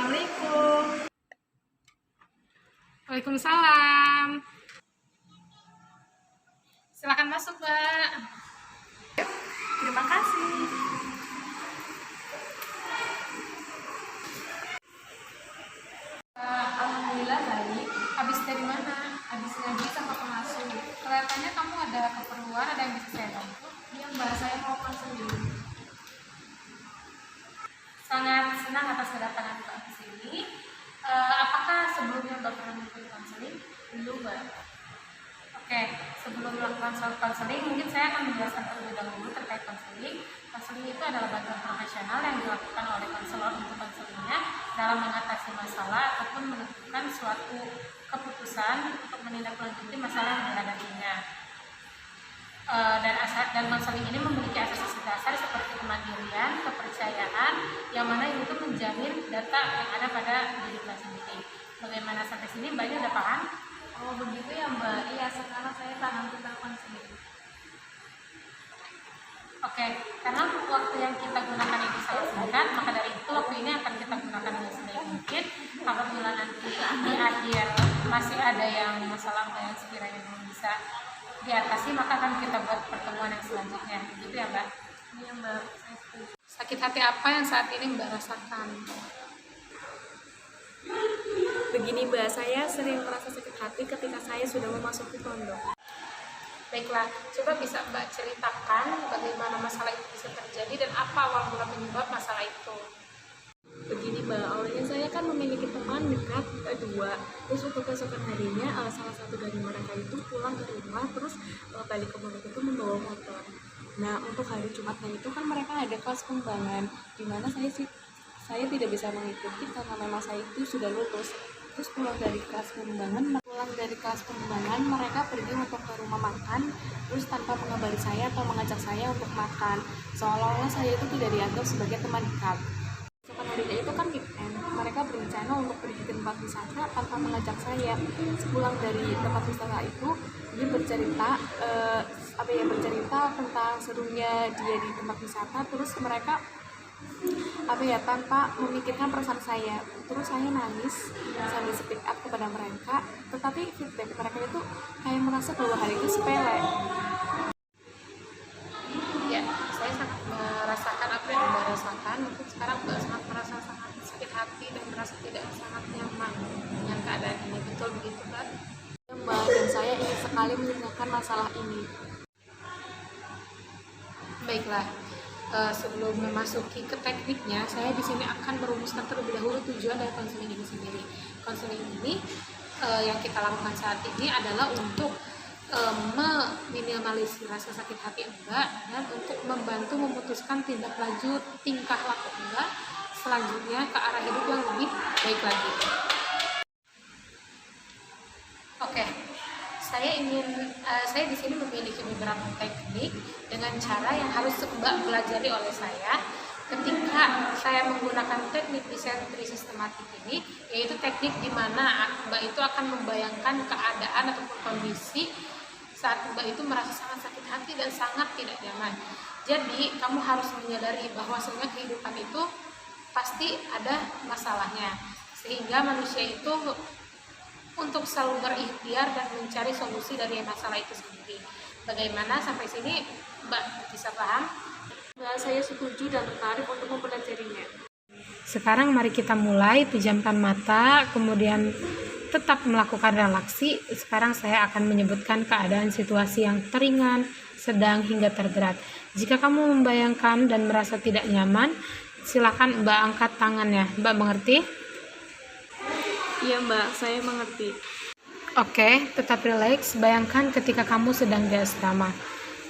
Assalamualaikum. Waalaikumsalam. Silakan masuk, Mbak. Terima kasih. Alhamdulillah baik. Habis dari mana? Habis ngaji sama pengasuh. Kelihatannya kamu ada keperluan, ada yang bisa saya bantu? Iya Mbak, saya mau konseling. Sangat senang atas kedatangan Mbak ke sini. Apakah sebelumnya Mbak pernah mengikuti konseling? Belum Mbak. Oke, sebelum melakukan konseling, mungkin saya akan menjelaskan terlebih dahulu terkait konseling. Konseling itu adalah bantuan profesional yang dilakukan oleh konselor untuk konselingnya dalam mengatasi masalah ataupun menentukan suatu keputusan untuk menindaklanjuti masalah yang dihadapinya. Dan konseling ini memiliki asas dasar seperti kemandirian, kepercayaan, yang mana itu menjamin data yang ada pada diri kita sendiri. Bagaimana sampai sini Mbaknya udah paham? Oh begitu ya Mbak. Iya, sekarang saya paham tentang konseling. Oke, karena waktu yang kita gunakan itu sangat singkat, maka dari itu waktu ini akan kita gunakan dengan sebaik mungkin. Apabila nanti di akhir masih ada yang masalah yang sekiranya belum bisa diatasi, maka akan kita buat pertemuan yang selanjutnya. Gitu ya Mbak? Iya Mbak, saya setuju. Sakit hati apa yang saat ini Mbak rasakan? Begini Mbak, saya sering merasa sakit hati ketika saya sudah memasuki pondok. Baiklah, coba bisa Mbak ceritakan bagaimana masalah itu bisa terjadi dan apa awal mula penyebab masalah itu? Begini Mbak, awalnya saya kan memiliki teman dekat dua. Terus untuk keesokan harinya salah satu dari mereka itu pulang ke rumah, terus balik ke pondok itu membawa motor. Nah untuk hari Jumatnya itu kan mereka ada kelas pengembangan, dimana saya tidak bisa mengikuti karena memang saya itu sudah lulus. Terus pulang dari kelas pengembangan mereka pergi untuk ke rumah makan, terus tanpa mengabari saya atau mengajak saya untuk makan, seolah-olah saya itu tidak dianggap sebagai teman dekat. Setelah harinya itu kan weekend, mereka berencana untuk pergi ke tempat wisata tanpa mengajak saya. Sepulang dari tempat wisata itu, dia bercerita tentang serunya dia di tempat wisata. Terus mereka tanpa memikirkan perasaan saya. Terus saya nangis sambil speak up kepada mereka, tetapi feedback mereka itu kayak merasa bahwa hal itu sepele. Ya, saya sangat merasakan apa yang Mbak rasakan. Mungkin sekarang Mbak sangat merasa sangat sakit hati dan merasa tidak sangat nyaman dengan keadaan ini. Betul begitu Mbak? Ya, Mbak, dan saya ingin sekali menyelesaikan masalah ini. Baiklah, sebelum memasuki ke tekniknya, saya di sini akan merumuskan terlebih dahulu tujuan dari konseling ini sendiri. Konseling ini yang kita lakukan saat ini adalah untuk meminimalisir rasa sakit hati Mbak dan untuk membantu memutuskan tindak lanjut tingkah laku Mbak selanjutnya ke arah hidup yang lebih baik lagi. Oke, saya di sini memiliki beberapa teknik dengan cara yang harus Mbak pelajari oleh saya ketika saya menggunakan teknik disentri sistematik ini, yaitu teknik di mana Mbak itu akan membayangkan keadaan ataupun kondisi saat Mbak itu merasa sangat sakit hati dan sangat tidak nyaman. Jadi kamu harus menyadari bahwa sebenarnya kehidupan itu pasti ada masalahnya, sehingga manusia itu untuk selalu berikhtiar dan mencari solusi dari masalah itu sendiri. Bagaimana sampai sini Mbak bisa paham? Mbak, saya setuju dan tertarik untuk mempelajarinya. Sekarang mari kita mulai, pejamkan mata, kemudian tetap melakukan relaksi. Sekarang saya akan menyebutkan keadaan situasi yang teringan, sedang hingga terberat. Jika kamu membayangkan dan merasa tidak nyaman, silakan Mbak angkat tangannya. Mbak mengerti? Iya Mbak, saya mengerti. Oke, tetap rileks. Bayangkan ketika kamu sedang di asrama.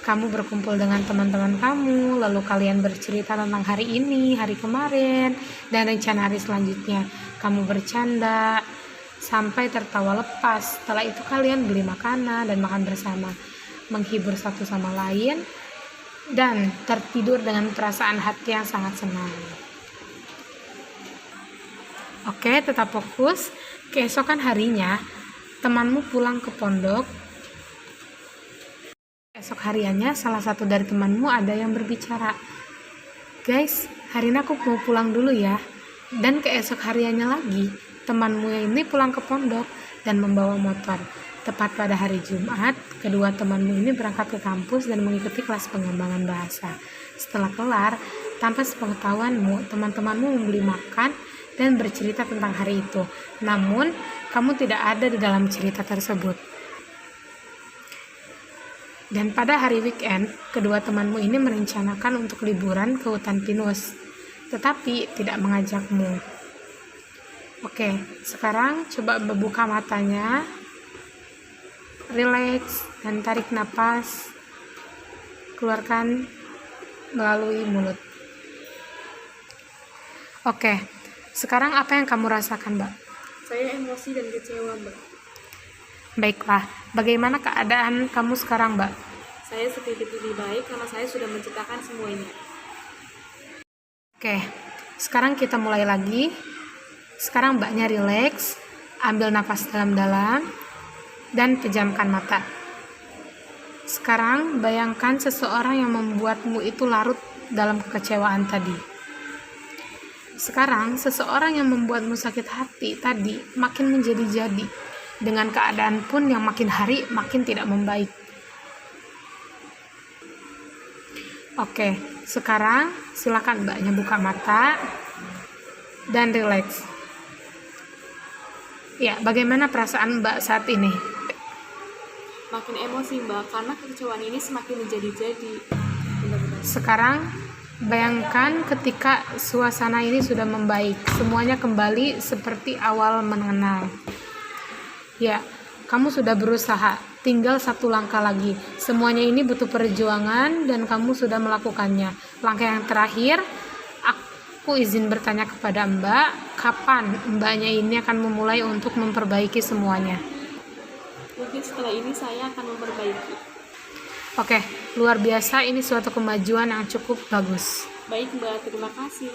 Kamu berkumpul dengan teman-teman kamu, lalu kalian bercerita tentang hari ini, hari kemarin, dan rencana hari selanjutnya. Kamu bercanda sampai tertawa lepas. Setelah itu kalian beli makanan dan makan bersama, menghibur satu sama lain, dan tertidur dengan perasaan hati yang sangat senang. Oke, tetap fokus. Keesokan harinya, temanmu pulang ke pondok. Esok hariannya, salah satu dari temanmu ada yang berbicara. Guys, hari ini aku mau pulang dulu ya. Dan keesok hariannya lagi, temanmu ini pulang ke pondok dan membawa motor. Tepat pada hari Jumat, kedua temanmu ini berangkat ke kampus dan mengikuti kelas pengembangan bahasa. Setelah kelar, tanpa sepengetahuanmu, teman-temanmu membeli makan dan bercerita tentang hari itu. Namun, kamu tidak ada di dalam cerita tersebut. Dan pada hari weekend, kedua temanmu ini merencanakan untuk liburan ke hutan pinus, tetapi tidak mengajakmu. Oke, sekarang coba membuka matanya, relax dan tarik napas, keluarkan melalui mulut. Oke, sekarang apa yang kamu rasakan, Mbak? Saya emosi dan kecewa, Mbak. Baiklah, bagaimana keadaan kamu sekarang, Mbak? Saya sedikit lebih baik karena saya sudah menceritakan semuanya. Oke, sekarang kita mulai lagi. Sekarang Mbaknya relax, ambil napas dalam-dalam, dan pejamkan mata. Sekarang bayangkan seseorang yang membuatmu itu larut dalam kekecewaan tadi. Sekarang seseorang yang membuatmu sakit hati tadi makin menjadi-jadi, dengan keadaan pun yang makin hari makin tidak membaik. Oke, sekarang silakan Mbaknya buka mata dan relax. Ya, bagaimana perasaan Mbak saat ini? Makin emosi, Mbak, karena kekecewaan ini semakin menjadi-jadi. Benar-benar. Sekarang bayangkan ketika suasana ini sudah membaik, semuanya kembali seperti awal mengenal. Ya, kamu sudah berusaha, tinggal satu langkah lagi. Semuanya ini butuh perjuangan dan kamu sudah melakukannya. Langkah yang terakhir, aku izin bertanya kepada Mbak, kapan Mbaknya ini akan memulai untuk memperbaiki semuanya? Mungkin setelah ini saya akan memperbaiki. Oke, luar biasa, ini suatu kemajuan yang cukup bagus. Baik, Mbak, terima kasih.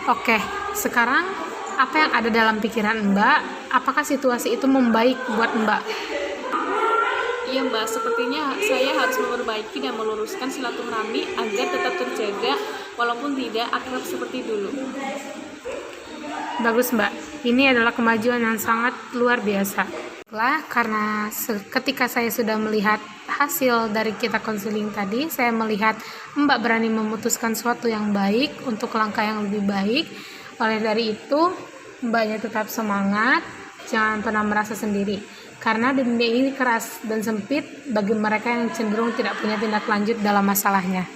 Oke, sekarang apa yang ada dalam pikiran Mbak? Apakah situasi itu membaik buat Mbak? Iya, Mbak, sepertinya saya harus memperbaiki dan meluruskan silaturahmi agar tetap terjaga walaupun tidak akrab seperti dulu. Bagus Mbak, ini adalah kemajuan yang sangat luar biasa. Karena ketika saya sudah melihat hasil dari kita konseling tadi, saya melihat Mbak berani memutuskan sesuatu yang baik untuk langkah yang lebih baik. Oleh dari itu, Mbaknya tetap semangat, jangan pernah merasa sendiri. Karena dunia ini keras dan sempit bagi mereka yang cenderung tidak punya tindak lanjut dalam masalahnya.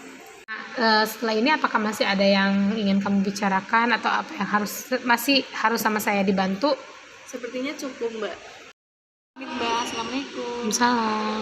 Setelah ini apakah masih ada yang ingin kamu bicarakan atau apa yang masih harus sama saya dibantu? Sepertinya cukup, Mbak. Mbak, assalamualaikum. Salam.